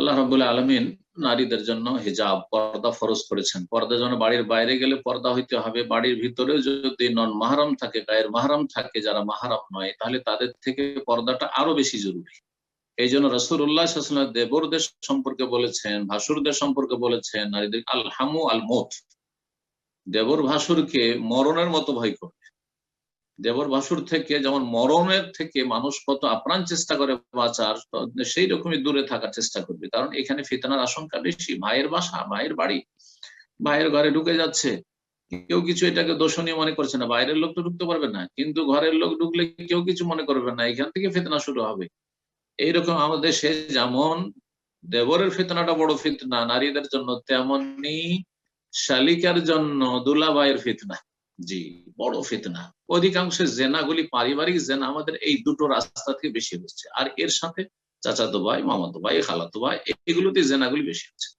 আল্লাহ রাব্বুল আলামিন নারীদের জন্য হিজাব পর্দা ফরজ করেছেন। পর্দা যেন বাড়ির বাইরে গেলে পর্দা হইতে হবে, বাড়ির ভিতরেও যদি নন মাহরাম থাকে, গায়ের মাহরাম থাকে, যারা মাহরাম নয়, তাহলে তাদের থেকে পর্দাটা আরো বেশি জরুরি। এই জন্য রাসূলুল্লাহ সাল্লাল্লাহু আলাইহি ওয়াসাল্লাম দেবরদের সম্পর্কে বলেছেন, ভাসুরদের সম্পর্কে বলেছেন, নারীদের আল হামু আল মউত, দেবর ভাসুরকে মরণের মতো ভয় করবে। দেবর ভাসুর থেকে যেমন মরণের থেকে মানুষ কত আপ্রাণ চেষ্টা করে বাঁচার, সেই রকমই দূরে থাকার চেষ্টা করবে। কারণ এখানে ফিতনার আশঙ্কা বেশি। ভাইয়ের বাসা, ভাইয়ের বাড়ি, ভাইয়ের ঘরে ঢুকে যাচ্ছে, কেউ কিছু এটাকে দোষণীয় মনে করছে না। বাইরের লোক তো ঢুকতে পারবে না, কিন্তু ঘরের লোক ঢুকলে কেউ কিছু মনে করবে না, এখান থেকে ফিতনা শুরু হবে। এইরকম আমাদের দেশে যেমন দেবরের ফিতনাটা বড় ফিতনা নারীদের জন্য, তেমনি শালিকার জন্য দুলাভাইয়ের ফিতনা, জি, বড় ফিতনা। অধিকাংশ জেনাগুলি পারিবারিক জেনা আমাদের এই দুটো রাস্তা থেকে বেশি হচ্ছে, আর এর সাথে চাচাতো ভাই, মামাতো ভাই, খালাতো ভাই, এগুলোতে জেনাগুলি বেশি হচ্ছে।